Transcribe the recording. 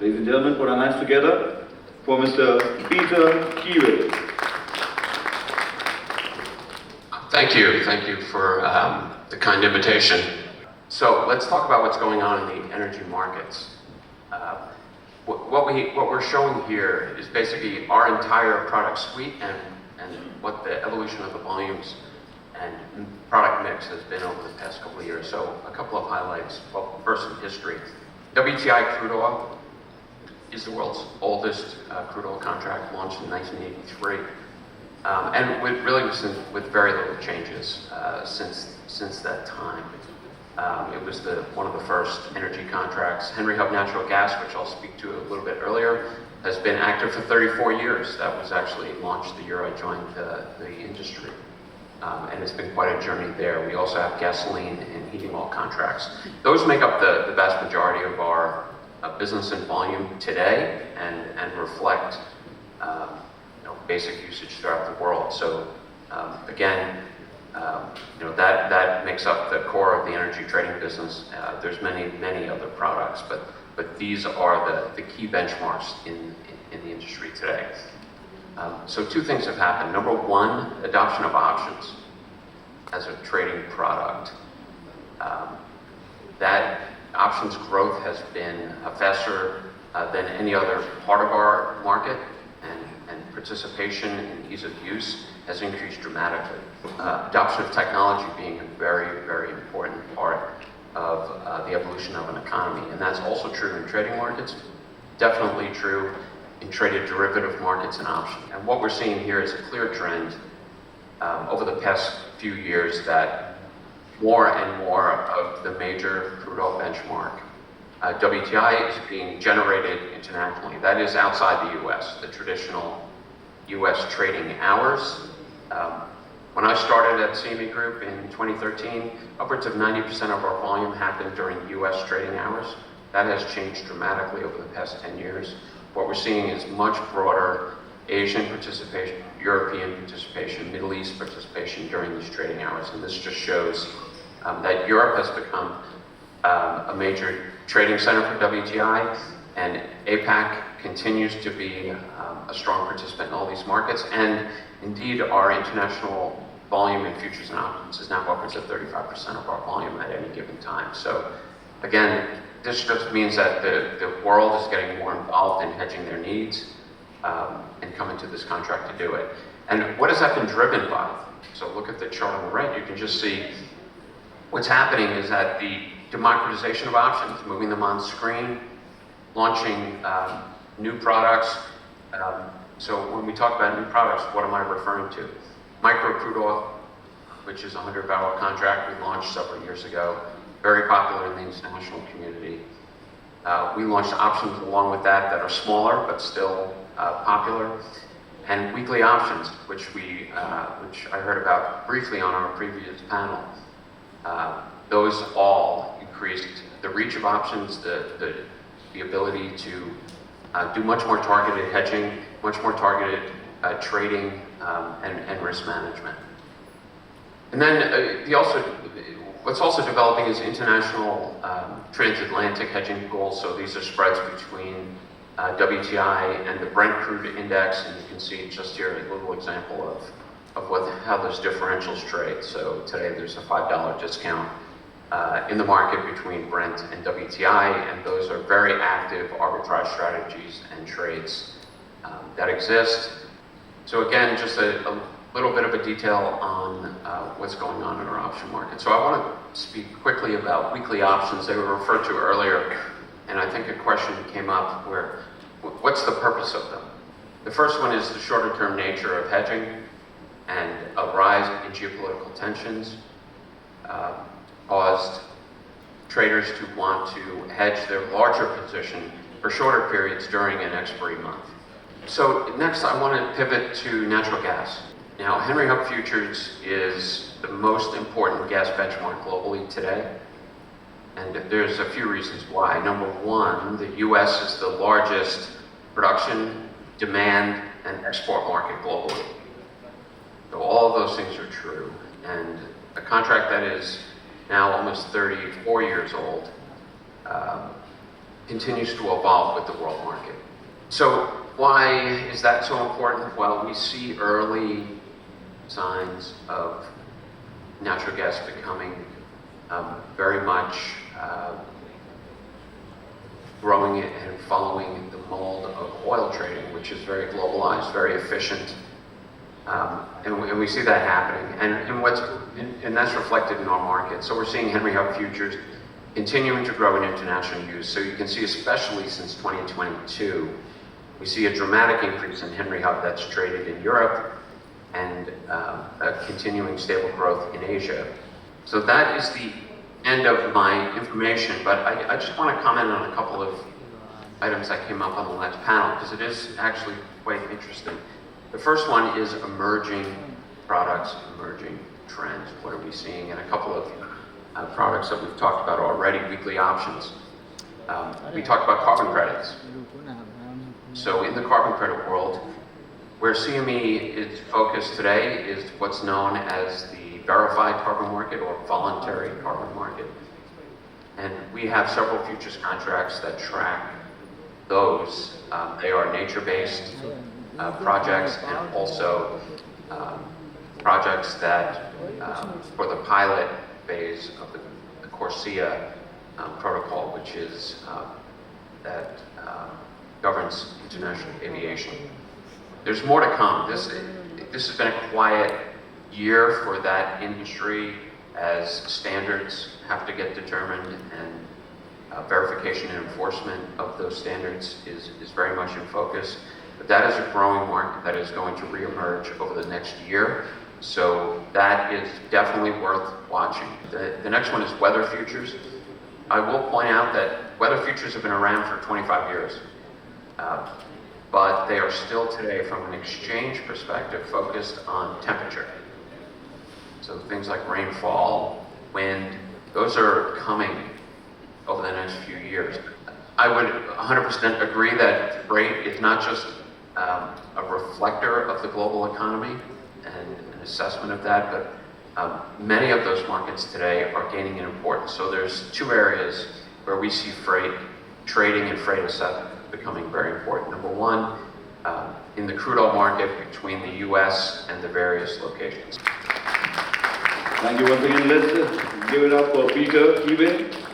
Ladies and gentlemen, put our hands together for Mr. Peter Keavey. Thank you for the kind invitation. So let's talk about what's going on in the energy markets. What we're showing here is basically our entire product suite and what the evolution of the volumes and product mix has been over the past couple of years. So a couple of highlights. Well, first in history. WTI crude oil is the world's oldest crude oil contract, launched in 1983. And with very little changes since that time. It was one of the first energy contracts. Henry Hub natural gas, which I'll speak to a little bit earlier, has been active for 34 years. That was actually launched the year I joined the industry. And it's been quite a journey there. We also have gasoline and heating oil contracts. Those make up the vast majority of our business and volume today and reflect basic usage throughout the world. So that makes up the core of the energy trading business. There's many other products, but these are the key benchmarks in the industry today. So two things have happened. Number one, adoption of options as a trading product. That options growth has been faster than any other part of our market, and participation and ease of use has increased dramatically. Adoption of technology being a very, very important part of the evolution of an economy. And that's also true in trading markets, definitely true in traded derivative markets and options. And what we're seeing here is a clear trend over the past few years that more and more of the major crude oil benchmark, WTI, is being generated internationally. That is outside the US, the traditional US trading hours. When I started at CME Group in 2013, upwards of 90% of our volume happened during US trading hours. That has changed dramatically over the past 10 years. What we're seeing is much broader Asian participation, European participation, Middle East participation during these trading hours. And this just shows that Europe has become a major trading center for WTI, and APAC continues to be a strong participant in all these markets. And indeed, our international volume in futures and options is now upwards of 35% of our volume at any given time. So again, this just means that the world is getting more involved in hedging their needs and coming to this contract to do it. And what has that been driven by? So look at the chart on the right. You can just see what's happening is that the democratization of options, moving them on screen, launching new products. So when we talk about new products, what am I referring to? Micro crude oil, which is a 100-barrel contract we launched several years ago, very popular in the international community. We launched options along with that are smaller but still popular, and weekly options, which I heard about briefly on our previous panel. Those all increased the reach of options, the ability to do much more targeted hedging, much more targeted trading and risk management. And then what's also developing is international transatlantic hedging goals. So these are spreads between WTI and the Brent crude index, and you can see just here a little example of how those differentials trade. So today there's a $5 discount in the market between Brent and WTI, and those are very active arbitrage strategies and trades that exist. So again, just a little bit of a detail on what's going on in our option market. So I want to speak quickly about weekly options. They were referred to earlier, and I think a question came up where, what's the purpose of them? The first one is the shorter term nature of hedging, and a rise in geopolitical tensions caused traders to want to hedge their larger position for shorter periods during an expiry month. So next I want to pivot to natural gas. Now, Henry Hub Futures is the most important gas benchmark globally today, and there's a few reasons why. Number one, the US is the largest production, demand, and export market globally. So all of those things are true, and a contract that is now almost 34 years old continues to evolve with the world market. So why is that so important? Well, we see early signs of natural gas becoming very much growing and following the mold of oil trading, which is very globalized, very efficient. And we see that happening. And that's reflected in our market. So we're seeing Henry Hub futures continuing to grow in international use. So you can see, especially since 2022, we see a dramatic increase in Henry Hub that's traded in Europe and a continuing stable growth in Asia. So that is the end of my information, but I just want to comment on a couple of items that came up on the last panel, because it is actually quite interesting. The first one is emerging products, emerging trends. What are we seeing? And a couple of products that we've talked about already, weekly options. We talked about carbon credits. So in the carbon credit world, where CME is focused today is what's known as the verified carbon market or voluntary carbon market. And we have several futures contracts that track those. They are nature-based projects and also projects that for the pilot phase of the Corsia protocol, which is that governs international aviation. There's more to come. This has been a quiet year for that industry as standards have to get determined, and verification and enforcement of those standards is very much in focus. But that is a growing market that is going to reemerge over the next year. So that is definitely worth watching. The next one is weather futures. I will point out that weather futures have been around for 25 years. But they are still today, from an exchange perspective, focused on temperature. So things like rainfall, wind, those are coming over the next few years. I would 100% agree that freight is not just a reflector of the global economy and an assessment of that, but many of those markets today are gaining in importance. So there's two areas where we see freight trading and freight assessment becoming very important. Number one, in the crude oil market between the US and the various locations. Thank you once again. Let's give it up for Peter Keavey.